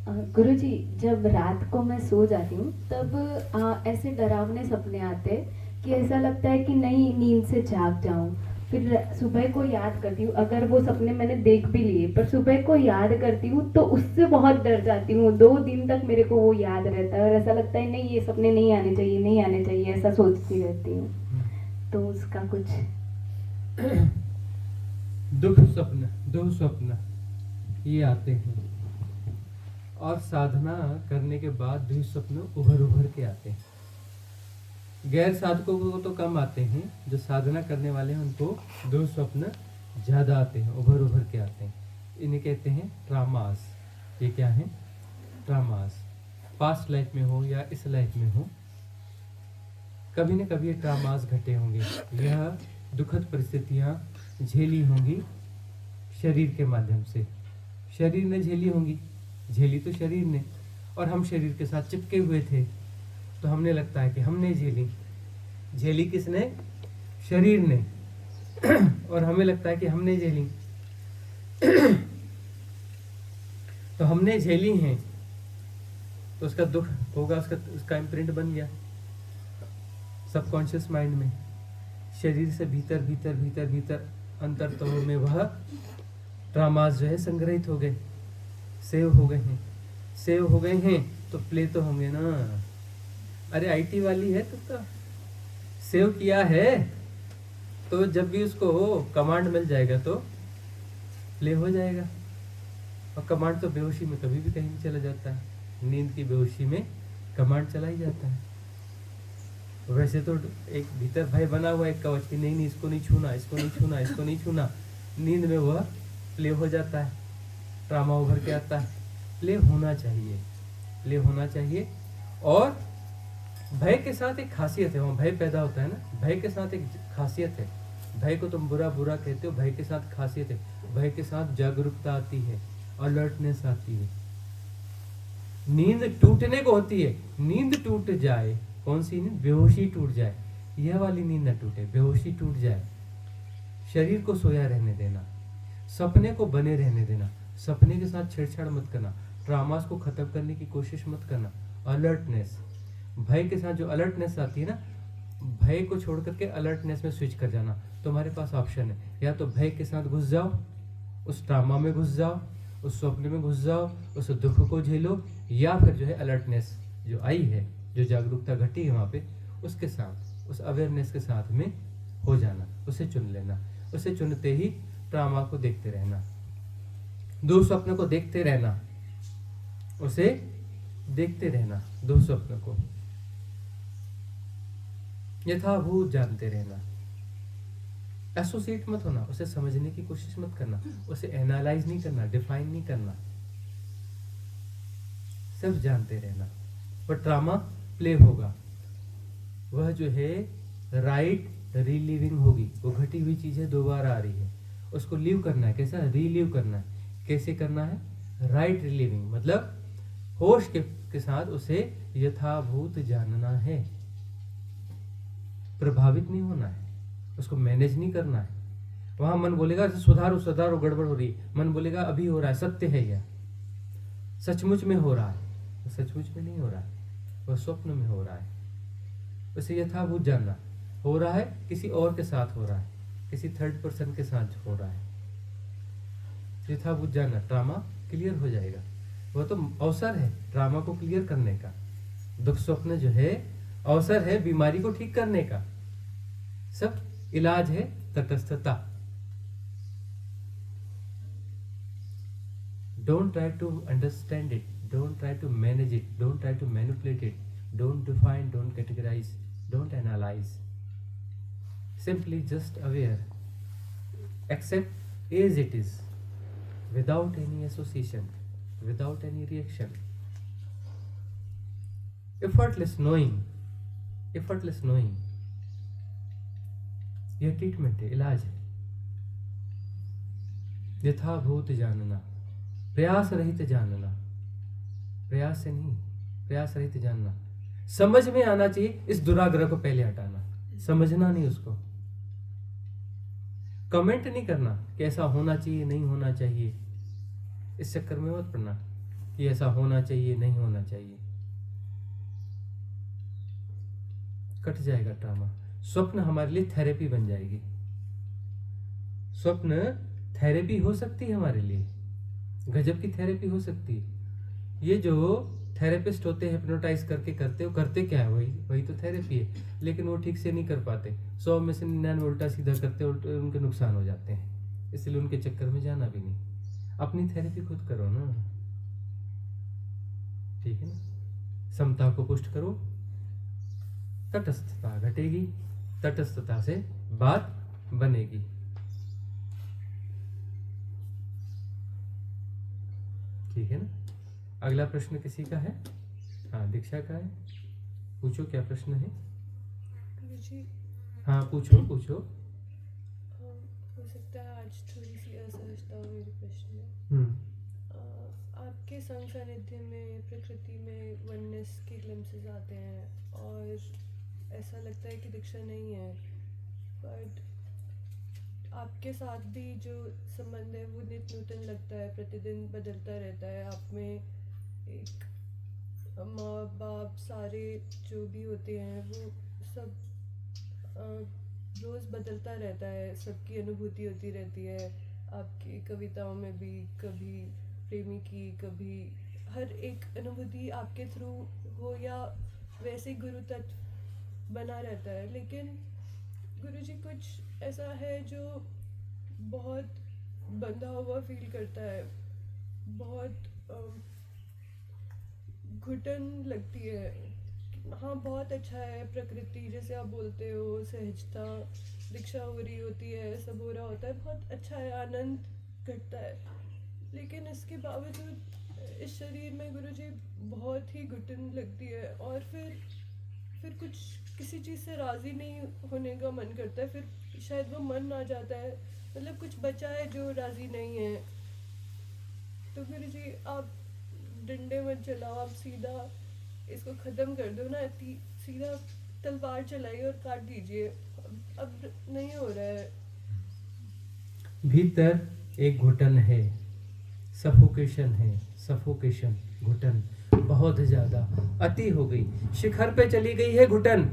गुरुजी, जब रात को मैं सो जाती हूँ तब ऐसे डरावने सपने आते हैं कि ऐसा लगता है कि नहीं, नींद से जाग जाऊँ। फिर सुबह को याद करती हूँ, अगर वो सपने मैंने देख भी लिए पर सुबह को याद करती हूँ तो उससे बहुत डर जाती हूँ। 2 दिन तक मेरे को वो याद रहता है और ऐसा लगता है नहीं, ये सपने नहीं आने चाहिए, नहीं आने चाहिए, ऐसा सोचती रहती हूँ। तो उसका कुछ दुख स्वप्न ये आते हैं, और साधना करने के बाद दुख स्वप्न उभर उभर के आते हैं। गैर साधकों को तो कम आते हैं, जो साधना करने वाले हैं उनको दुख स्वप्न ज्यादा आते हैं, उभर उभर के आते हैं। इन्हें कहते हैं ट्रामास। ये क्या है? ट्रामास। पास्ट लाइफ में हो या इस लाइफ में हो, कभी न कभी ये ट्रामास घटे होंगे। यह दुखद परिस्थितियां झेली होंगी शरीर के माध्यम से। शरीर ने झेली होंगी, झेली तो शरीर ने, और हम शरीर के साथ चिपके हुए थे, तो हमने लगता है कि हमने झेली। झेली किसने? शरीर ने। और हमें लगता है कि हमने झेली। तो हमने झेली हैं, तो उसका दुख होगा, उसका इम्प्रिंट बन गया सबकॉन्शियस माइंड में। शरीर से भीतर भीतर भीतर भीतर अंतरतम में वह ट्रामास जो है संग्रहित हो गए, सेव हो गए हैं। सेव हो गए हैं तो प्ले तो होंगे ना। अरे आईटी वाली है तो सेव किया है, तो जब भी उसको कमांड मिल जाएगा तो प्ले हो जाएगा। और कमांड तो बेहोशी में कभी भी कहीं भी चला जाता है। नींद की बेहोशी में कमांड चला ही जाता है। वैसे तो एक भीतर भय बना हुआ है कवच की, नहीं इसको नहीं छूना, इसको नहीं छूना, इसको नहीं छूना। नींद में वह प्ले हो जाता है, ट्रामा उभर के आता है। प्ले होना चाहिए, प्ले होना चाहिए। और भय के साथ एक खासियत है, वहाँ भय पैदा होता है ना, भय के साथ एक खासियत है। भय को तुम बुरा बुरा कहते हो, भय के साथ खासियत है। भय के साथ जागरूकता आती है, अलर्टनेस आती है। नींद टूटने को होती है, नींद टूट जाए। कौन सी नींद? बेहोशी टूट जाए। यह वाली नींद न टूटे, बेहोशी टूट जाए। शरीर को सोया रहने देना, सपने को बने रहने देना। सपने के साथ छेड़छाड़ मत करना, ट्रामास को खत्म करने की कोशिश मत करना। अलर्टनेस, भय के साथ जो अलर्टनेस आती है ना, भय को छोड़ करके अलर्टनेस में स्विच कर जाना। तुम्हारे पास ऑप्शन है, या तो भय के साथ घुस जाओ, उस ट्रामा में घुस जाओ, उस स्वप्न में घुस जाओ, उस दुख को झेलो, या फिर जो है अलर्टनेस जो आई है, जो जागरूकता घटी है वहाँ पे, उसके साथ, उस अवेयरनेस के साथ में हो जाना, उसे चुन लेना। उसे चुनते ही ट्रामा को देखते रहना, दुःस्वप्न को देखते रहना, उसे देखते रहना, दुःस्वप्न को यथाभूत जानते रहना। एसोसिएट मत होना, उसे समझने की कोशिश मत करना, उसे एनालाइज नहीं करना, डिफाइन नहीं करना, सिर्फ जानते रहना। पर ट्रामा प्ले होगा, वह जो है राइट रीलिविंग होगी। वो घटी हुई चीजें दोबारा आ रही है, उसको लिव करना है। कैसा? रीलिव करना है। कैसे करना है? राइट रीलिविंग, मतलब होश के साथ उसे यथाभूत जानना है। प्रभावित नहीं होना है, उसको मैनेज नहीं करना है। वहां मन बोलेगा सुधारो सुधारो, गड़बड़ हो रही, मन बोलेगा अभी हो रहा है, सत्य है यह, सचमुच में हो रहा है। सचमुच में नहीं हो रहा है, वह स्वप्न में हो रहा है। उसे यथाभूत जानना। हो रहा है किसी और के साथ, हो रहा है किसी थर्ड पर्सन के साथ हो रहा है। यथाभूत जानना, ट्रामा क्लियर हो जाएगा। वह तो अवसर है ट्रामा को क्लियर करने का। दुख स्वप्न जो है अवसर है बीमारी को ठीक करने का। सब इलाज है तटस्थता। Don't try to understand it, don't try to manage it, don't try to manipulate it, don't define, don't categorize, don't analyze. Simply just aware, accept as it is, without any association, without any reaction. Effortless knowing, effortless knowing. यह treatment है, इलाज है। यथाभूत जानना, प्रयास रहित जानना, प्रयास से नहीं, प्रयास रहित जानना। समझ में आना चाहिए, इस दुराग्रह को पहले हटाना, समझना नहीं उसको। कमेंट नहीं करना कि ऐसा होना चाहिए नहीं होना चाहिए, इस चक्कर में मत पड़ना। कि ऐसा होना चाहिए, नहीं होना चाहिए। कट जाएगा ड्रामा। स्वप्न हमारे लिए थेरेपी बन जाएगी। स्वप्न थेरेपी हो सकती है हमारे लिए, गजब की थेरेपी हो सकती है। ये जो थेरेपिस्ट होते हैं हिप्नोटाइज करके करते, वो करते क्या है, वही तो थेरेपी है, लेकिन वो ठीक से नहीं कर पाते। 100 में से 99 उल्टा सीधा करते, उनके नुकसान हो जाते हैं। इसलिए उनके चक्कर में जाना भी नहीं। अपनी थेरेपी खुद करो ना, ठीक है ना। समता को पुष्ट करो, तटस्थता घटेगी, तटस्थता से बात बनेगी। ठीक है ना। अगला प्रश्न किसी का है? हाँ, दीक्षा का है। पूछो, क्या प्रश्न है? जी, हाँ, पूछो पूछो। हो सकता है आज थोड़ी सी असहजता हो मेरे प्रश्न में। हम्म आपके संग सानिध्य में प्रकृति में वननेस के ग्लिम्सेस आते हैं और ऐसा लगता है कि दीक्षा नहीं है, बट आपके साथ भी जो संबंध है वो नित्य नूतन लगता है, प्रतिदिन बदलता रहता है। आप में एक माँ बाप सारे जो भी होते हैं वो सब रोज़ बदलता रहता है, सबकी अनुभूति होती रहती है। आपकी कविताओं में भी कभी प्रेमी की, कभी हर एक अनुभूति आपके थ्रू हो या वैसे गुरु तत्व बना रहता है। लेकिन गुरुजी कुछ ऐसा है जो बहुत बंधा हुआ फील करता है, बहुत घुटन लगती है। हाँ, बहुत अच्छा है प्रकृति, जैसे आप बोलते हो, सहजता, दीक्षा हो रही होती है, सब हो रहा होता है, बहुत अच्छा है, आनंद घटता है। लेकिन इसके बावजूद इस शरीर में गुरुजी बहुत ही घुटन लगती है और फिर कुछ किसी चीज़ से राज़ी नहीं होने का मन करता है। फिर शायद वो मन आ जाता है, मतलब कुछ बचा है जो राज़ी नहीं है। तो गुरुजी आप डंडे मत चलाओ, आप सीधा इसको ख़त्म कर दो ना, सीधा तलवार चलाइए और काट दीजिए। अब नहीं हो रहा है। भीतर एक घुटन है, सफोकेशन है, सफोकेशन, घुटन बहुत ज्यादा अति हो गई, शिखर पे चली गई है घुटन।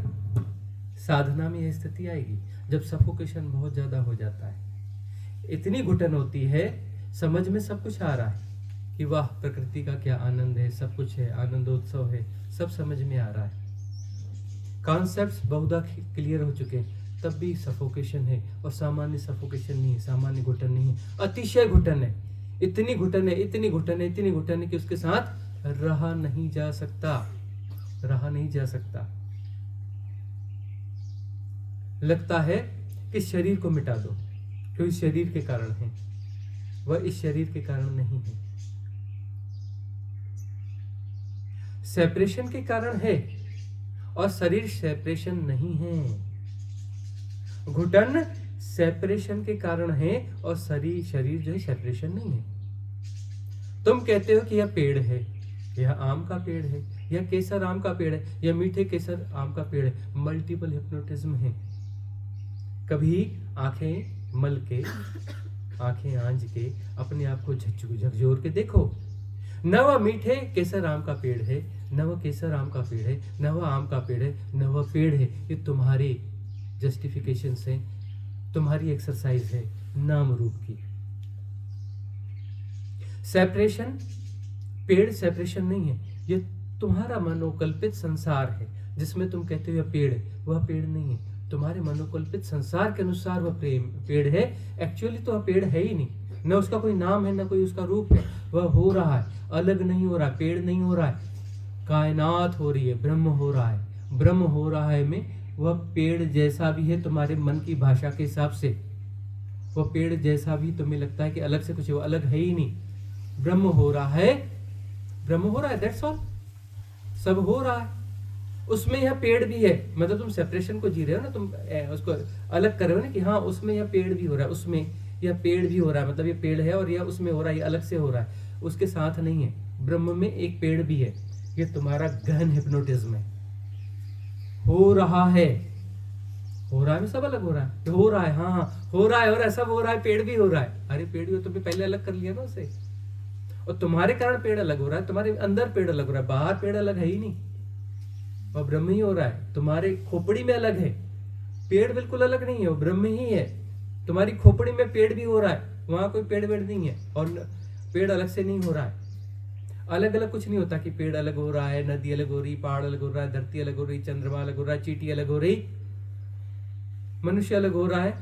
साधना में यह स्थिति आएगी जब सफोकेशन बहुत ज्यादा हो जाता है। इतनी घुटन होती है, समझ में सब कुछ आ रहा है कि वाह प्रकृति का क्या आनंद है, सब कुछ है, आनंदोत्सव है, सब समझ में आ रहा है, कॉन्सेप्ट्स बहुधा क्लियर हो चुके हैं, तब भी सफोकेशन है। और सामान्य सफोकेशन नहीं है, सामान्य घुटन नहीं है, अतिशय घुटन है। इतनी घुटन है, इतनी घुटन है, इतनी घुटन है कि उसके साथ रहा नहीं जा सकता, रहा नहीं जा सकता। लगता है कि शरीर को मिटा दो, क्योंकि शरीर के कारण है, वह इस शरीर के कारण नहीं है। सेपरेशन के कारण है और शरीर सेपरेशन नहीं है। घुटन सेपरेशन के कारण है और शरीर जो है सेपरेशन नहीं है। तुम कहते हो कि यह पेड़ है, यह आम का पेड़ है, यह केसर आम का पेड़ है, यह मीठे केसर आम का पेड़ है। मल्टीपल हिप्नोटिज्म है। कभी आंखें मल के, आंखें आंज के अपने आप को झकझोर के देखो, न वह मीठे केसर आम का पेड़ है, न वह केसर आम का पेड़ है, न वह आम का पेड़ है, न वह पेड़ है। ये तुम्हारी जस्टिफिकेशन है, तुम्हारी एक्सरसाइज है नाम रूप की। सेपरेशन, पेड़ सेपरेशन नहीं है, ये तुम्हारा मनोकल्पित संसार है जिसमें तुम कहते हो यह पेड़ है, वह पेड़ नहीं है। तुम्हारे मनोकल्पित संसार के अनुसार वह पेड़ है, एक्चुअली तो वह पेड़ है ही नहीं, न उसका कोई नाम है, न कोई उसका रूप है। वह हो रहा है, अलग नहीं हो रहा है, पेड़ नहीं हो रहा है, कायनात हो रही है, ब्रह्म हो रहा है। ब्रह्म हो रहा है में वह पेड़ जैसा भी है तुम्हारे मन की भाषा के हिसाब से, वह पेड़ जैसा भी तुम्हें लगता है कि अलग से कुछ है, वो अलग है ही नहीं। ब्रह्म हो रहा है, ब्रह्म हो रहा है, दैट्स ऑल, सब हो रहा है। उसमें यह पेड़ भी है, मतलब तुम सेपरेशन को जी रहे हो ना, तुम उसको अलग कर रहे हो ना कि हाँ उसमें यह पेड़ भी हो रहा है, उसमें यह पेड़ भी हो रहा है, मतलब ये पेड़ है और यह उसमें हो रहा है, ये अलग से हो रहा है, उसके साथ नहीं है। ब्रह्म में एक पेड़ भी है। ये तुम्हारा गहन हिप्नोटिज्म है। हो रहा है, हो रहा है में सब अलग हो रहा है, हो रहा है, हाँ हो रहा है, और सब हो रहा है, पेड़ भी हो रहा है। अरे पेड़ भी तुमने पहले अलग कर लिया ना उसे, और तुम्हारे कारण पेड़ अलग हो रहा है, तुम्हारे अंदर पेड़ अलग हो रहा है, बाहर पेड़ अलग है ही नहीं, और ब्रह्म ही हो रहा है। तुम्हारे खोपड़ी में अलग है, पेड़ बिल्कुल अलग नहीं है, वो ब्रह्म ही है। तुम्हारी खोपड़ी में पेड़ भी हो रहा है, वहां कोई पेड़ वेड़ नहीं है, और पेड़ अलग से नहीं हो रहा है। अलग अलग कुछ नहीं होता कि पेड़ अलग हो रहा है, नदी अलग हो रही, पहाड़ अलग हो रहा है, धरती अलग हो रही, चंद्रमा अलग हो रहा है, चींटी अलग हो रही, मनुष्य अलग हो रहा है,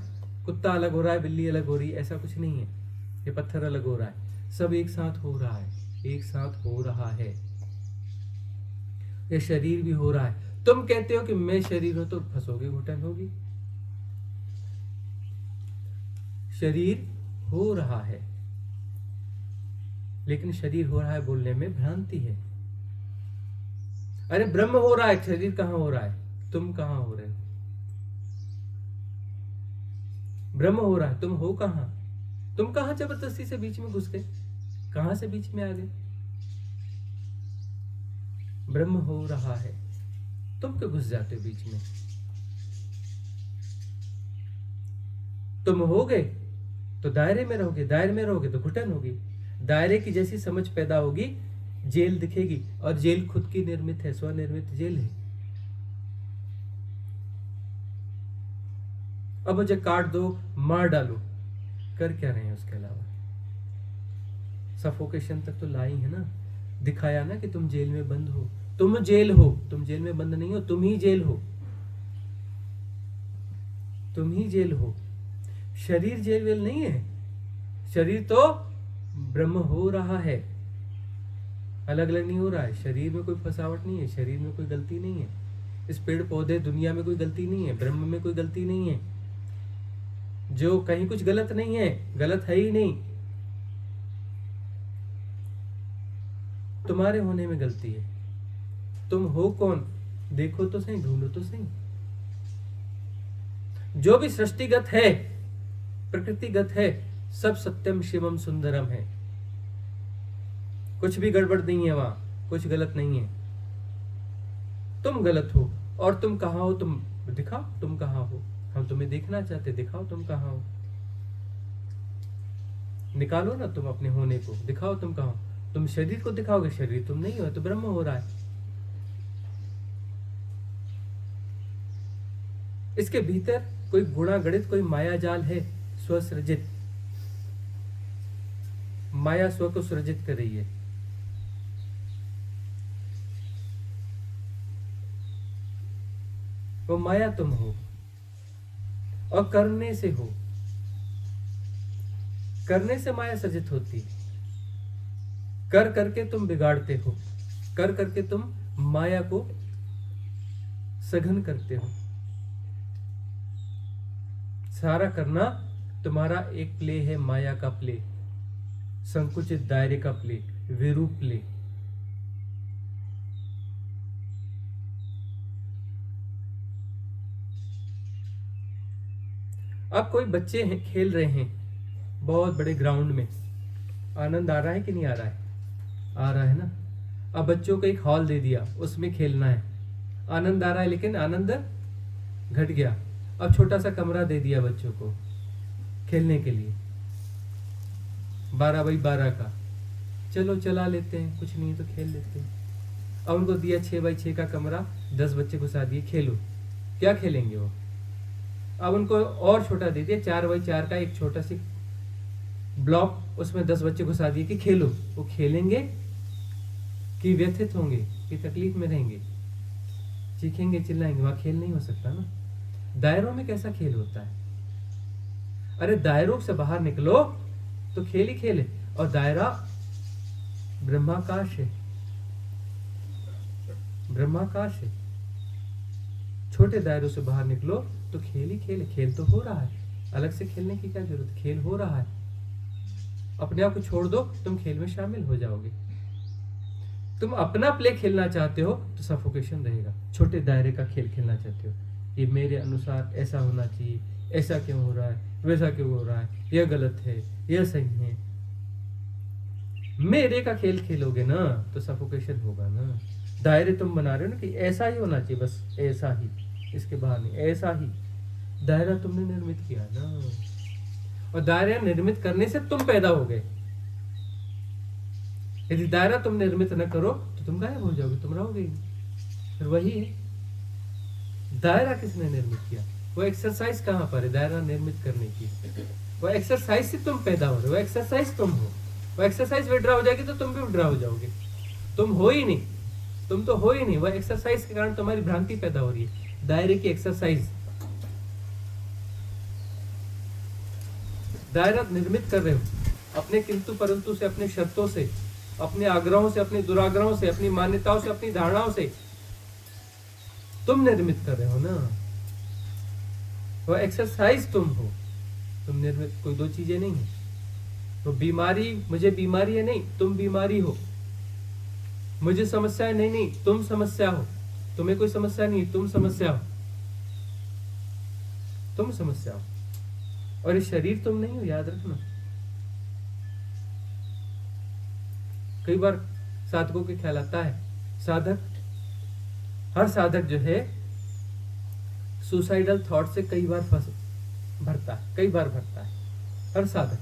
कुत्ता अलग हो रहा है, बिल्ली अलग हो रही है, ऐसा कुछ नहीं है। ये पत्थर अलग हो रहा है, सब एक साथ हो रहा है, एक साथ हो रहा है। ये शरीर भी हो रहा है। तुम कहते हो कि मैं शरीर हूं, तो फंसोगे, घुटन होगी। शरीर हो रहा है, लेकिन शरीर हो रहा है बोलने में भ्रांति है। अरे ब्रह्म हो रहा है, शरीर कहां हो रहा है, तुम कहां हो रहे हो? ब्रह्म हो रहा है, तुम हो कहां? तुम कहां जबरदस्ती से बीच में घुस गए, कहां से बीच में आ गए? ब्रह्म हो रहा है, तुम क्यों घुस जाते हो बीच में? तुम हो गए तो दायरे में रहोगे, दायरे में रहोगे तो घुटन होगी। दायरे की जैसी समझ पैदा होगी, जेल दिखेगी, और जेल खुद की निर्मित है, स्वनिर्मित जेल है। अब मुझे काट दो, मार डालो, कर क्या रहे हैं उसके अलावा? सफोकेशन तक तो लाई है ना, दिखाया ना कि तुम जेल में बंद हो। तुम जेल हो, तुम जेल में बंद नहीं हो, तुम ही जेल हो, तुम ही जेल हो। शरीर जेल वेल नहीं है, शरीर तो ब्रह्म हो रहा है, अलग अलग नहीं हो रहा है। शरीर में कोई फसावट नहीं है, शरीर में कोई गलती नहीं है, इस पेड़ पौधे दुनिया में कोई गलती नहीं है, ब्रह्म में कोई गलती नहीं है। जो कहीं कुछ गलत नहीं है, गलत है ही नहीं, तुम्हारे होने में गलती है। तुम हो कौन, देखो तो सही, ढूंढो तो सही। जो भी सृष्टिगत है, प्रकृतिगत है, सब सत्यम शिवम सुंदरम है। कुछ भी गड़बड़ नहीं है वहां, कुछ गलत नहीं है। तुम गलत हो, और तुम कहां हो? तुम दिखाओ, तुम कहां हो? हम तुम्हें देखना चाहते, दिखाओ तुम कहां हो। निकालो ना तुम अपने होने को, दिखाओ तुम कहां हो। तुम शरीर को दिखाओगे, शरीर तुम नहीं हो, तो ब्रह्म हो रहा है। इसके भीतर कोई गुणा गणित, कोई माया जाल है, स्वसृजित माया स्व को सृजित कर रही है। वो माया तुम हो, और करने से हो, करने से माया सृजित होती। कर करके तुम बिगाड़ते हो, कर करके तुम माया को सघन करते हो। सारा करना तुम्हारा एक प्ले है, माया का प्ले, संकुचित दायरे का प्ले, विरूप प्ले। अब कोई बच्चे हैं, खेल रहे हैं बहुत बड़े ग्राउंड में, आनंद आ रहा है कि नहीं आ रहा है? आ रहा है ना। अब बच्चों को एक हॉल दे दिया, उसमें खेलना है, आनंद आ रहा है, लेकिन आनंद घट गया। अब छोटा सा कमरा दे दिया बच्चों को खेलने के लिए, 12x12 का, चलो चला लेते हैं, कुछ नहीं तो खेल लेते हैं। अब उनको दिया 6x6 का कमरा, 10 बच्चे घुसा दिए, खेलो। क्या खेलेंगे वो? अब उनको और छोटा दे दिया, 4x4 का एक छोटा सी ब्लॉक, उसमें 10 बच्चे घुसा दिए कि खेलो। वो खेलेंगे कि व्यथित होंगे, कि तकलीफ में रहेंगे, चीखेंगे, चिल्लाएंगे? वहां खेल नहीं हो सकता ना। दायरों में कैसा खेल होता है? अरे दायरों से बाहर निकलो तो खेल ही खेल है, और दायरा ब्रह्माकाश है, ब्रह्माकाश है। छोटे दायरों से बाहर निकलो तो खेल ही खेल है। खेल तो हो रहा है, अलग से खेलने की क्या जरूरत? खेल हो रहा है। अपने आप को छोड़ दो, तुम खेल में शामिल हो जाओगे। तुम अपना प्ले खेलना चाहते हो तो सफोकेशन रहेगा। छोटे दायरे का खेल खेलना चाहते हो, ये मेरे अनुसार ऐसा होना चाहिए, ऐसा क्यों हो रहा है, वैसा क्यों हो रहा है, यह गलत है, यह सही है, मेरे का खेल खेलोगे ना तो सफोकेशन होगा ना। दायरे तुम बना रहे हो ना कि ऐसा ही होना चाहिए, बस ऐसा ही, इसके बाहर नहीं, ऐसा ही। दायरा तुमने निर्मित किया ना, और दायरा निर्मित करने से तुम पैदा हो गए। यदि दायरा तुम निर्मित न करो तो तुम गायब हो जाओगे, तुम रहोगे ही नहीं। फिर वही है, दायरा किसने निर्मित किया? वो एक्सरसाइज कहाँ पर है दायरा निर्मित करने की? वो एक्सरसाइज से तुम पैदा हो रहे हो, वो एक्सरसाइज तुम हो। वो एक्सरसाइज विड्रा हो जाएगी तो तुम भी विड्रा हो जाओगे। तुम हो ही नहीं, तुम तो हो ही नहीं। वो एक्सरसाइज के कारण तुम्हारी भ्रांति पैदा हो रही है, दायरे की एक्सरसाइज। दायरा निर्मित कर रहे हो अपने किंतु परंतु से, अपने शर्तों से, अपने आग्रहों से, अपने दुराग्रहों से, अपनी मान्यताओं से, अपनी धारणाओं से तुम निर्मित कर रहे हो ना। वो एक्सरसाइज तुम हो, तुम निर्मित कोई दो चीजें नहीं है। तो बीमारी, मुझे बीमारी है नहीं, तुम बीमारी हो। मुझे समस्या है नहीं, नहीं तुम समस्या हो। तुम्हें कोई समस्या नहीं, तुम समस्या हो, तुम समस्या हो। और ये शरीर तुम नहीं हो, याद रखना। कई बार साधकों के ख्याल आता है, हर साधक जो है सुसाइडल थॉट से कई बार भरता है हर साधक।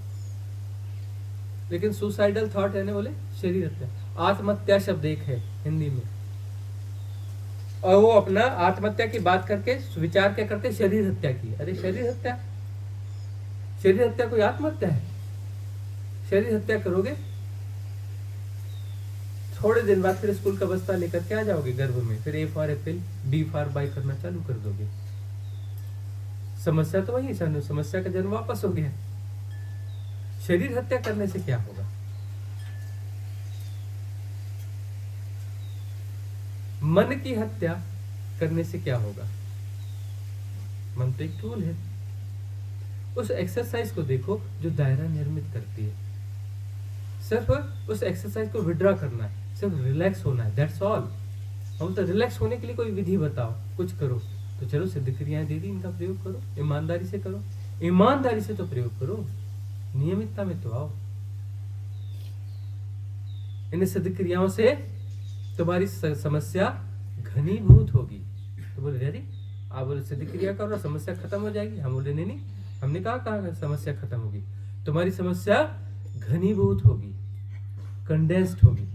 लेकिन सुसाइडल थॉट है ना, बोले शरीर हत्या। आत्महत्या शब्द एक है हिंदी में, और वो अपना आत्महत्या की बात करके विचार क्या करते, शरीर हत्या की। अरे शरीर हत्या कोई आत्महत्या है? शरीर हत्या करोगे, थोड़े दिन बाद फिर स्कूल का बस्ता लेकर के आ जाओगे गर्भ में, फिर A for Apple, B for by करना चालू कर दोगे। समस्या तो वही, समस्या का जन्म वापस हो गया। शरीर हत्या करने से क्या होगा? मन की हत्या करने से क्या होगा? मन तो एक टूल है। उस एक्सरसाइज को देखो जो दायरा निर्मित करती है। सिर्फ उस एक्सरसाइज को विड्रॉ करना है, सिर्फ रिलैक्स होना है, दैट्स ऑल। हम तो रिलैक्स होने के लिए कोई विधि बताओ, कुछ करो। तो चलो सिद्ध क्रियाएं दे दी, इनका प्रयोग करो, ईमानदारी से करो। ईमानदारी से तो प्रयोग करो, नियमितता में तो आओ। इन सिद्ध क्रियाओं से तुम्हारी समस्या घनीभूत होगी। तो बोले डैडी आप बोले सिद्ध क्रिया करो समस्या खत्म हो जाएगी। हम बोले नहीं, हमने कहा समस्या खत्म होगी। तुम्हारी समस्या घनीभूत होगी, कंडेंस्ड होगी।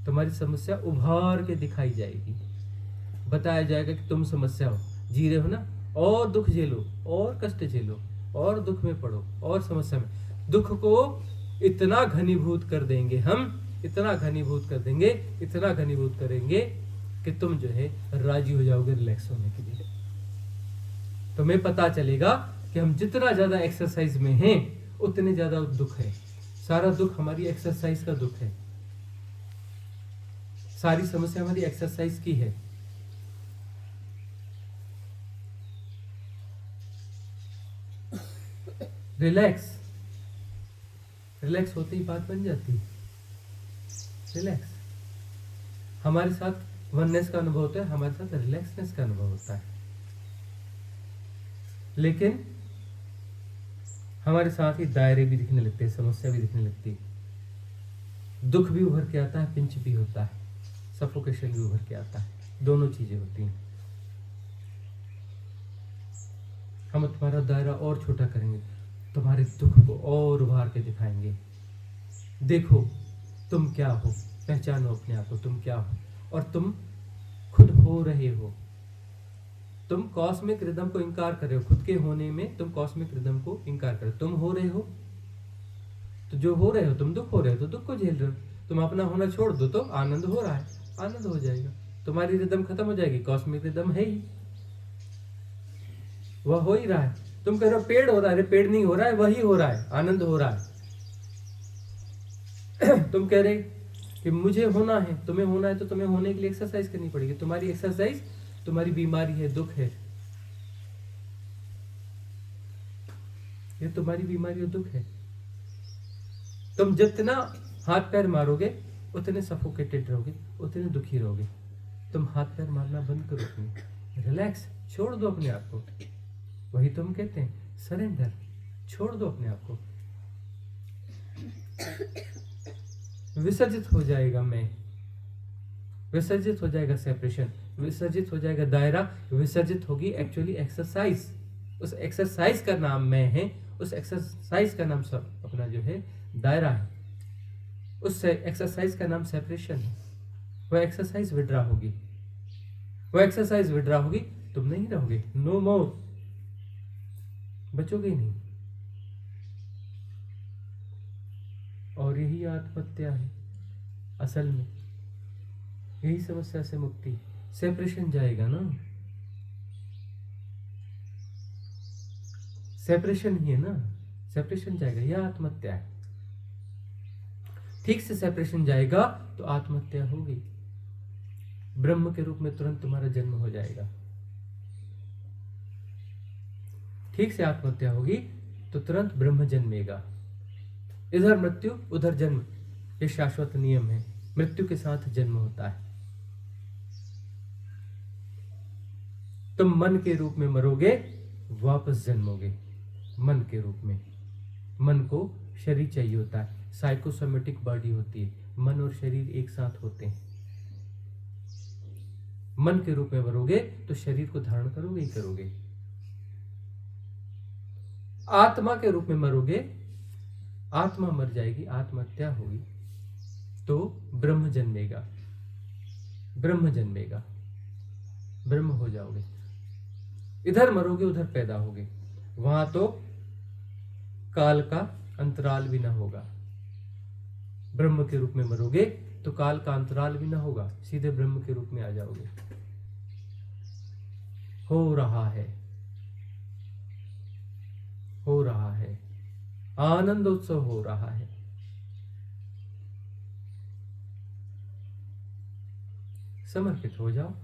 तुम्हारी समस्या उभार के दिखाई जाएगी। बताया जाएगा कि तुम समस्या हो, जी रहे हो ना, और दुख झेलो, और कष्ट झेलो, और दुख में पड़ो, और समस्या में। दुख को इतना घनीभूत कर देंगे हम, इतना घनीभूत कर देंगे, इतना घनीभूत करेंगे कि तुम जो है राजी हो जाओगे रिलैक्स होने के लिए। तुम्हें पता चलेगा कि हम जितना ज्यादा एक्सरसाइज में हैं उतने ज्यादा दुख है। सारा दुख हमारी एक्सरसाइज का दुख है, सारी समस्या हमारी एक्सरसाइज की है। रिलैक्स होते ही बात बन जाती है। रिलैक्स, हमारे साथ वननेस का अनुभव होता है, हमारे साथ रिलैक्सनेस का अनुभव होता है। लेकिन हमारे साथ ही दायरे भी दिखने लगते हैं, समस्या भी दिखने लगती है, दुख भी उभर के आता है, पिंच भी होता है, सफोकेशन भी उभर के आता है। दोनों चीजें होती हैं। हम तुम्हारा दायरा और छोटा करेंगे, तुम्हारे दुख को और उभार के दिखाएंगे। देखो तुम क्या हो, पहचानो अपने आप को, तुम क्या हो, और तुम खुद हो रहे हो। तुम कॉस्मिक रिदम को इंकार कर रहे हो, खुद के होने में तुम कॉस्मिक रिदम को इंकार कर रहे हो। तुम हो रहे हो तो जो हो रहे हो, तुम दुख हो रहे हो तो दुख को झेल रहे हो। तुम अपना होना छोड़ दो तो आनंद हो रहा है, आनंद हो जाएगा। तुम्हारी रिदम खत्म हो जाएगी, कॉस्मिक रिदम है ही, वह हो ही रहा है। तुम कह रहे हो पेड़ हो रहा है, पेड़ नहीं हो रहा है, वही हो रहा है, आनंद हो रहा है। तुम कह रहे कि मुझे होना है, तुम्हें होना है, तो तुम्हें होने के लिए एक्सरसाइज करनी पड़ेगी। तुम्हारी एक्सरसाइज तुम्हारी बीमारी है, दुख है, ये तुम्हारी बीमारी और दुख है। तुम जितना हाथ पैर मारोगे उतने सफोकेटेड रहोगे, उतने दुखी रहोगे। तुम हाथ पैर मारना बंद करो, अपने रिलैक्स, छोड़ दो अपने आप को। वही तुम कहते हैं सरेंडर, छोड़ दो अपने आप को। विसर्जित हो जाएगा मैं, विसर्जित हो जाएगा सेपरेशन, विसर्जित हो जाएगा दायरा, विसर्जित होगी एक्चुअली एक्सरसाइज। उस एक्सरसाइज का नाम मैं है, उस एक्सरसाइज का नाम सब अपना जो है दायरा है। उस एक्सरसाइज का नाम सेपरेशन है। वह एक्सरसाइज विड्रा होगी, वह एक्सरसाइज विड्रा होगी, तुम नहीं रहोगे, नो मोर, बचोगे ही नहीं। और यही आत्महत्या है असल में, यही समस्या से मुक्ति। सेपरेशन जाएगा ना, सेपरेशन ही है ना, सेपरेशन जाएगा, यह आत्महत्या है। ठीक से सेपरेशन जाएगा तो आत्महत्या होगी, ब्रह्म के रूप में तुरंत तुम्हारा जन्म हो जाएगा। ठीक से आत्महत्या होगी तो तुरंत ब्रह्म जन्मेगा। इधर मृत्यु उधर जन्म, ये शाश्वत नियम है। मृत्यु के साथ जन्म होता है। तुम मन के रूप में मरोगे, वापस जन्मोगे मन के रूप में। मन को शरीर चाहिए होता है, साइकोसोमेटिक बॉडी होती है, मन और शरीर एक साथ होते हैं। मन के रूप में मरोगे तो शरीर को धारण करोगे ही करोगे। आत्मा के रूप में मरोगे, आत्मा मर जाएगी, आत्महत्या होगी, तो ब्रह्म जन्मेगा, ब्रह्म जन्मेगा, ब्रह्म हो जाओगे। इधर मरोगे उधर पैदा होगे, वहां तो काल का अंतराल भी ना होगा। ब्रह्म के रूप में मरोगे तो काल का अंतराल भी ना होगा, सीधे ब्रह्म के रूप में आ जाओगे। हो रहा है, हो रहा है, आनंदोत्सव हो रहा है। समर्पित हो जाओ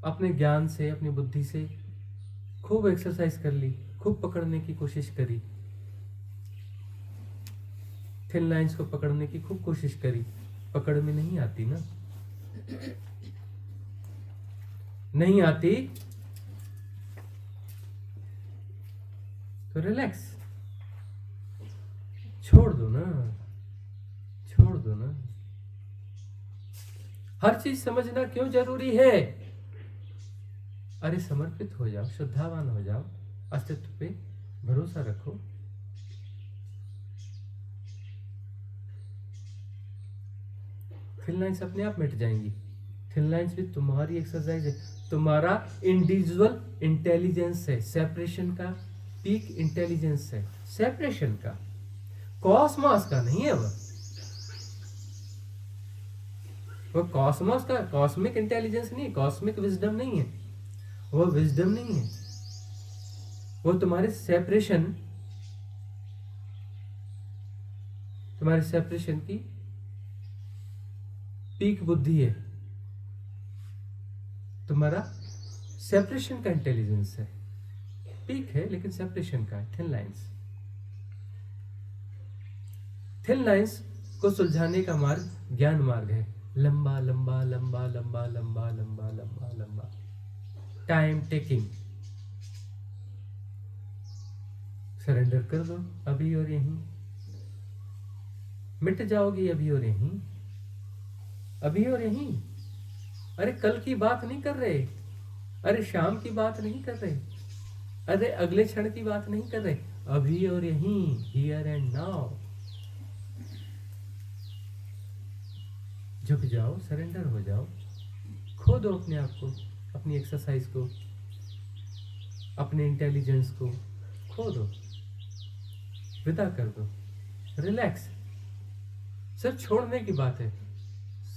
अपने ज्ञान से, अपनी बुद्धि से। खूब एक्सरसाइज कर ली, खूब पकड़ने की कोशिश करी, थिन लाइंस को पकड़ने की खूब कोशिश करी, पकड़ में नहीं आती ना, नहीं आती तो रिलैक्स, छोड़ दो ना, छोड़ दो ना। हर चीज समझना क्यों जरूरी है? अरे समर्पित हो जाओ, श्रद्धावान हो जाओ, अस्तित्व पे भरोसा रखो। थिन लाइंस अपने आप मिट जाएंगी। थिन लाइंस भी तुम्हारी एक्सरसाइज है, तुम्हारा इंडिविजुअल इंटेलिजेंस है, सेपरेशन का पीक इंटेलिजेंस है, सेपरेशन का, कॉस्मोस का नहीं है। वो कॉस्मोस का कॉस्मिक इंटेलिजेंस नहीं है, कॉस्मिक विजडम नहीं है, वो विजडम नहीं है, वो तुम्हारे सेपरेशन, तुम्हारे सेपरेशन की पीक बुद्धि है, तुम्हारा सेपरेशन का इंटेलिजेंस है। पीक है लेकिन सेपरेशन का है। थिन लाइंस, थिन लाइंस को सुलझाने का मार्ग ज्ञान मार्ग है। लंबा लंबा लंबा लंबा लंबा लंबा लंबा लंबा, टाइम टेकिंग। सरेंडर कर दो अभी और यहीं, मिट जाओगी अभी और यहीं, अभी और यहीं। अरे कल की बात नहीं कर रहे, अरे शाम की बात नहीं कर रहे, अरे अगले क्षण की बात नहीं कर रहे, अभी और यहीं, हियर एंड नाउ। झुक जाओ, सरेंडर हो जाओ, खो दो अपने आप को, अपनी एक्सरसाइज को, अपने इंटेलिजेंस को खो दो, विदा कर दो, रिलैक्स। सिर्फ छोड़ने की बात है,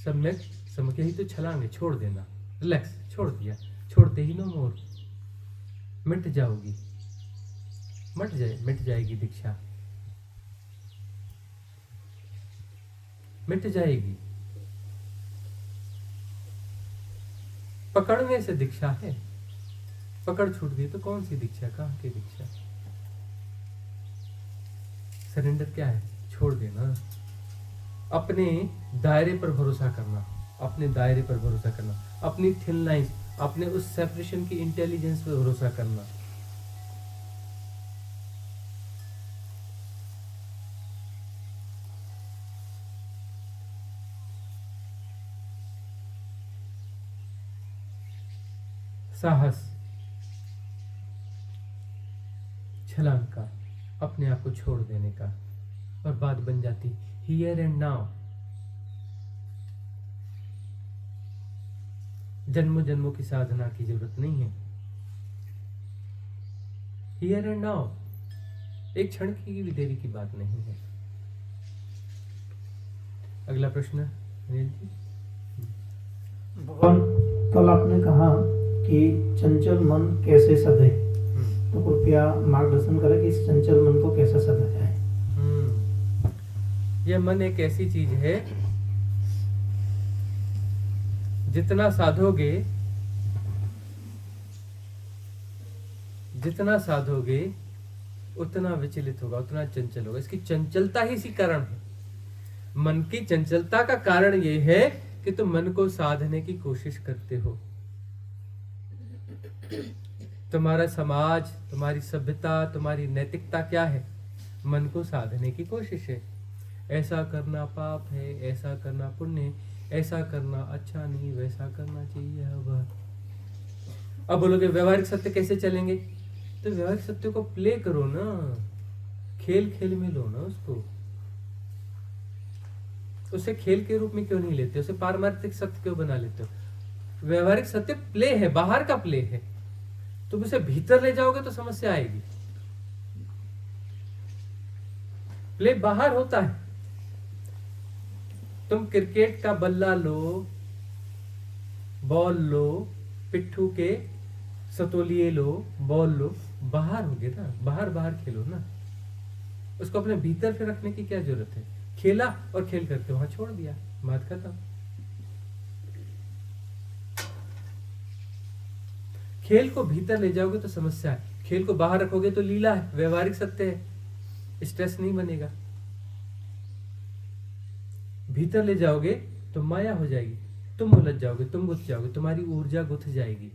सम्यक समझ ही तो छलांगे, छोड़ देना, रिलैक्स, छोड़ दिया, छोड़ते ही नो मोर, मिट जाओगी, मिट जाएगी दीक्षा, मिट जाएगी। पकड़ने से दीक्षा है, पकड़ छूट गई तो कौन सी दीक्षा, कहाँ की दीक्षा? सरेंडर क्या है? छोड़ देना, अपने दायरे पर भरोसा करना, अपने दायरे पर भरोसा करना, अपनी थिन लाइंस, अपने उस सेपरेशन की इंटेलिजेंस पर भरोसा करना। साहस, छलांग का, अपने आप को छोड़ देने का, और बात बन जाती हियर एंड नाउ। जन्मों जन्मों की साधना की जरूरत नहीं है। हियर एंड नाउ, एक क्षण की भी देरी की बात नहीं है। अगला प्रश्न अनिल जी। भगवान, कल आपने कहा कि चंचल मन कैसे सधे, तो कृपया मार्गदर्शन करें कि इस चंचल मन को कैसे सधा जाए। यह मन एक ऐसी चीज है, जितना साधोगे उतना विचलित होगा, उतना चंचल होगा। इसकी चंचलता ही इसी कारण है। मन की चंचलता का कारण यह है कि तुम मन को साधने की कोशिश करते हो। तुम्हारा समाज, तुम्हारी सभ्यता, तुम्हारी नैतिकता क्या है? मन को साधने की कोशिश है। ऐसा करना पाप है, ऐसा करना पुण्य है, ऐसा करना अच्छा नहीं, वैसा करना चाहिए। अब बोलोगे व्यवहारिक सत्य कैसे चलेंगे? तो व्यवहारिक सत्य को प्ले करो ना, खेल खेल में लो ना उसको। उसे खेल के रूप में क्यों नहीं लेते? उसे पारमार्थिक सत्य क्यों बना लेते हो? व्यवहारिक सत्य प्ले है, बाहर का प्ले है। तुम उसे भीतर ले जाओगे तो समस्या आएगी। प्ले बाहर होता है। तुम क्रिकेट का बल्ला लो, बॉल लो, पिट्ठू के सतोलिए लो, बॉल लो, बाहर होगे ना, बाहर खेलो ना। उसको अपने भीतर फिर रखने की क्या जरूरत है? खेला और खेल करके वहां छोड़ दिया, बात खत्म। खेल को भीतर ले जाओगे तो समस्या है, खेल को बाहर रखोगे तो लीला है, व्यवहारिक सत्य है, स्ट्रेस नहीं बनेगा। भीतर ले जाओगे तो माया हो जाएगी, तुम उलझ जाओगे, तुम गुथ जाओगे, तुम्हारी ऊर्जा गुथ जाएगी,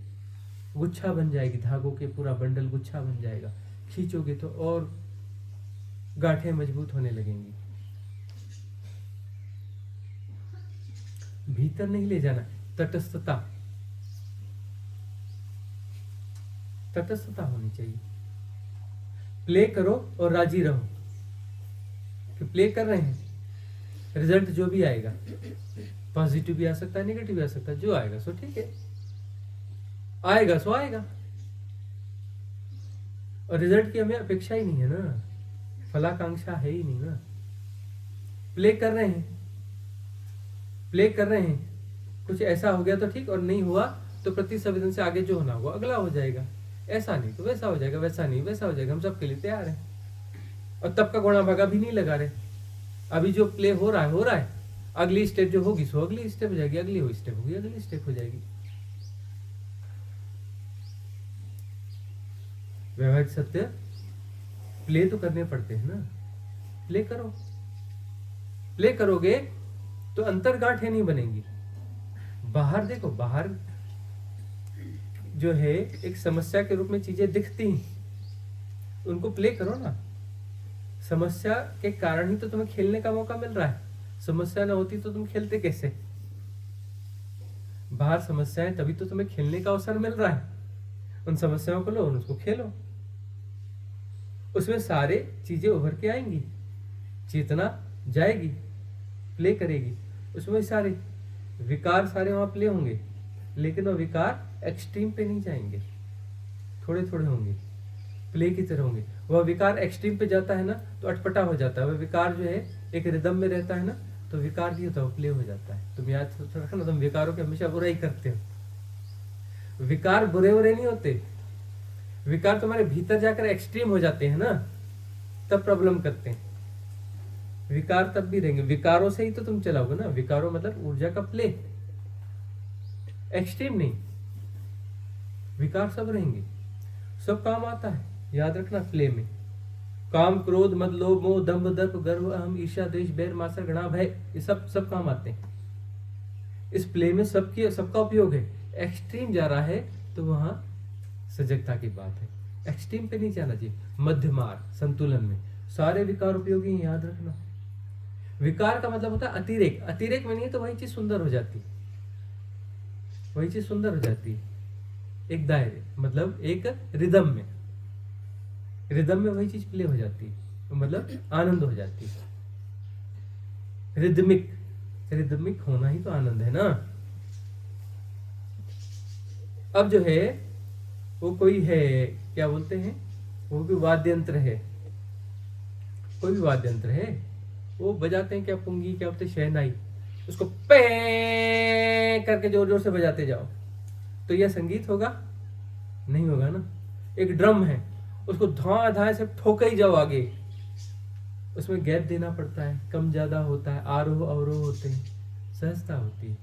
गुच्छा बन जाएगी, धागों के पूरा बंडल गुच्छा बन जाएगा। खींचोगे तो और गांठें मजबूत होने लगेंगी। भीतर नहीं ले जाना, तटस्थता होनी चाहिए। प्ले करो और राजी रहो कि प्ले कर रहे हैं, रिजल्ट जो भी आएगा, पॉजिटिव भी आ सकता है, नेगेटिव भी आ सकता है, जो आएगा सो ठीक है, आएगा सो आएगा। और रिजल्ट की हमें अपेक्षा ही नहीं है ना, फलाकांक्षा है ही नहीं ना। प्ले कर रहे हैं, कुछ ऐसा हो गया तो ठीक, और नहीं हुआ तो प्रति संवेदन से आगे जो होना होगा अगला हो जाएगा। ऐसा नहीं तो वैसा हो जाएगा, वैसा नहीं वैसा हो जाएगा। हम सबके लिए तैयार हैं और तब का घोड़ा भागा भी नहीं लगा रहे। अभी जो प्ले हो रहा है, अगली स्टेप जो होगी सो अगली स्टेप हो जाएगी, अगली हो स्टेप होगी, अगली स्टेप हो जाएगी। व्यवहारिक सत्य प्ले तो करने पड़ते हैं ना। प्ले करो, प्ले करोगे तो अंतर्गांठें नहीं बनेंगी। बाहर देखो, बाहर जो है एक समस्या के रूप में चीजें दिखती हैं, उनको प्ले करो ना। समस्या के कारण ही तो तुम्हें खेलने का मौका मिल रहा है। समस्या ना होती तो तुम खेलते कैसे? बाहर समस्याएं तभी तो तुम्हें खेलने का अवसर मिल रहा है। उन समस्याओं को लो, उसको खेलो, उसमें सारे चीजें उभर के आएंगी, चेतना जाएगी, प्ले करेगी, उसमें सारे विकार सारे वहां प्ले होंगे, लेकिन वो विकार एक्सट्रीम पे नहीं जाएंगे, थोड़े थोड़े होंगे, प्ले की तरह होंगे। वह विकार एक्सट्रीम पे जाता है ना तो अटपटा हो जाता है। वह विकार जो है एक रिदम में रहता है ना तो विकार नहीं होता, वो प्ले हो जाता है। तुम याद रखना, तुम विकारों की हमेशा बुराई करते हो। विकार बुरे बुरे नहीं होते, विकार तुम्हारे भीतर जाकर एक्सट्रीम हो जाते हैं ना, तब प्रॉब्लम करते हैं। विकार तब भी रहेंगे, विकारों से ही तो तुम चलाओगे ना। विकारों मतलब ऊर्जा का प्ले, एक्सट्रीम नहीं। विकार सब रहेंगे, सब काम आता है, याद रखना। प्ले में काम, क्रोध, मद, लोभ, मोह, दंभ, दर्प, गर्व, अहम, ईर्ष्या, द्वेष, बैर, मात्सर्य, घृणा, भय, ये सब काम आते हैं। इस प्ले में सबका उपयोग है। एक्सट्रीम जा रहा है तो वहां सजगता की बात है। एक्सट्रीम पे नहीं जाना चाहिए, मध्य मार्ग, संतुलन में। सारे विकार उपयोगी हैं, याद रखना। विकार का मतलब होता है अतिरेक। अतिरेक में नहीं तो वही चीज सुंदर हो जाती, वही चीज सुंदर हो जाती है। एक दायरे मतलब एक रिदम में, रिदम में वही चीज प्ले हो जाती है, मतलब आनंद हो जाती है। रिदमिक, रिदमिक होना ही तो आनंद है ना। अब जो है वो कोई है, क्या बोलते हैं, वो भी वाद्य यंत्र है, कोई भी वाद्य यंत्र है, वो बजाते हैं क्या, पुंगी, क्या बोलते हैं, शहनाई, उसको पे करके जोर जोर से बजाते जाओ, तो यह संगीत होगा? नहीं होगा ना। एक ड्रम है, उसको धाए धाए से ठोके ही जाओ आगे, उसमें गैप देना पड़ता है, कम ज्यादा होता है, आरोह अवरोह होते हैं, सहजता होती है,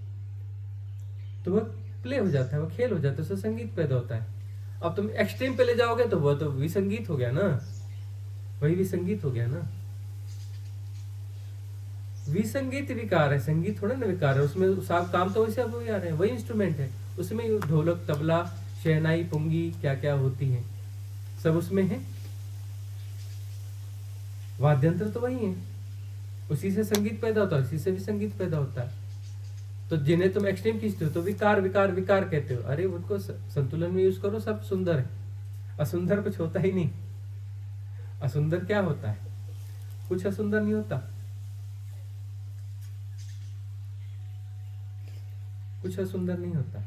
तो वह प्ले हो जाता है, वह खेल हो जाता है, उससे संगीत पैदा होता है। अब तुम एक्सट्रीम पे ले जाओगे तो वह तो विसंगीत हो गया ना, वही विसंगीत हो गया ना। विसंगीत विकार है, संगीत थोड़ा ना विकार है, उसमें सब काम तो वैसे अब वही आ रहे हैं, वही इंस्ट्रूमेंट है, उसमें ढोलक, तबला, शहनाई, पुंगी, क्या क्या होती है, सब उसमें है। वाद्यंत्र तो वही है, उसी से संगीत पैदा होता है, उसी से भी संगीत पैदा होता है। तो जिन्हें तुम एक्सट्रीम खींचते हो तो विकार विकार विकार कहते हो, अरे उनको संतुलन में यूज करो, सब सुंदर है, असुंदर कुछ होता ही नहीं। असुंदर क्या होता है? कुछ असुंदर नहीं होता, कुछ असुंदर नहीं होता।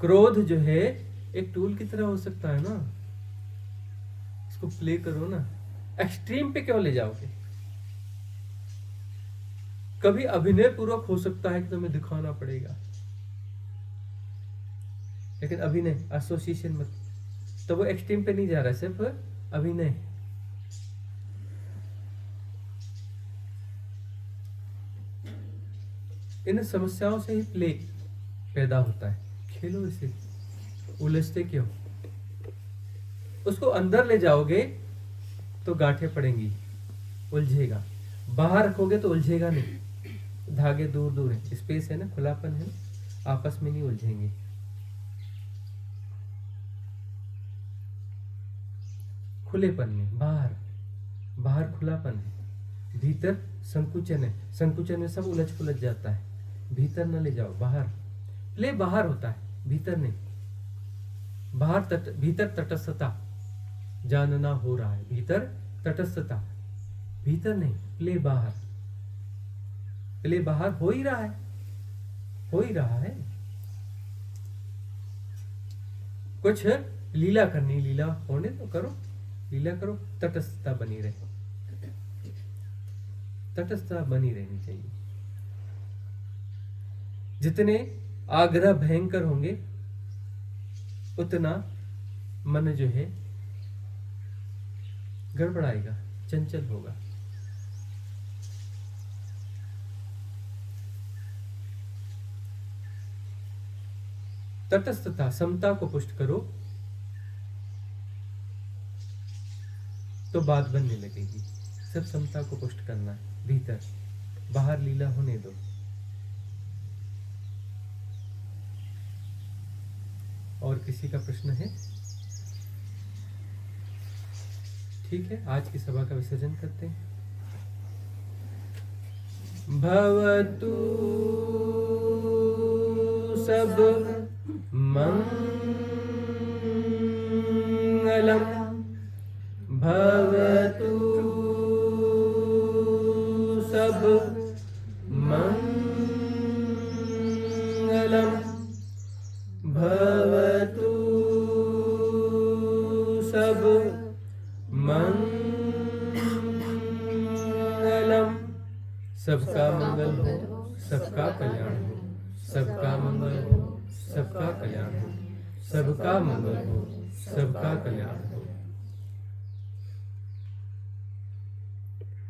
क्रोध जो है एक टूल की तरह हो सकता है ना, इसको प्ले करो ना। एक्सट्रीम पे क्यों ले जाओगे? कभी अभिनय पूर्वक हो सकता है कि तुम्हें दिखाना पड़ेगा, लेकिन अभिनय, एसोसिएशन मत, तो वो एक्सट्रीम पे नहीं जा रहा है, सिर्फ अभिनय। इन समस्याओं से ही प्ले पैदा होता है। खेलो इसे, उलझते क्यों? उसको अंदर ले जाओगे तो गांठें पड़ेंगी, उलझेगा। बाहर रखोगे तो उलझेगा नहीं, धागे दूर दूर है, स्पेस है ना, खुलापन है, आपस में नहीं उलझेंगे। खुलेपन में, बाहर, बाहर खुलापन है, भीतर संकुचन है, संकुचन में सब उलझ पुलझ जाता है। भीतर न ले जाओ, बाहर प्ले, बाहर होता है, भीतर नहीं। बाहर भीतर तटस्थता जानना हो रहा है, भीतर तटस्थता, भीतर नहीं, प्ले बाहर, प्ले बाहर हो ही रहा है, हो ही रहा है। कुछ लीला करनी, लीला होने तो करो, लीला करो, तटस्थता बनी रहे, तटस्थता बनी रहनी चाहिए। जितने आग्रह भयंकर होंगे उतना मन जो है गड़बड़ाएगा, चंचल होगा। तटस्थता, समता को पुष्ट करो तो बात बनने लगेगी। सब समता को पुष्ट करना है, भीतर, बाहर लीला होने दो। और किसी का प्रश्न है? ठीक है, आज की सभा का विसर्जन करते हैं। भवतु सब मंगलम, भवतु सब मंगलम, भवतु सब मंगलम। सबका मंगल हो, सबका कल्याण हो, सबका मंगल हो, सबका कल्याण हो, सबका मंगल हो, सबका कल्याण हो।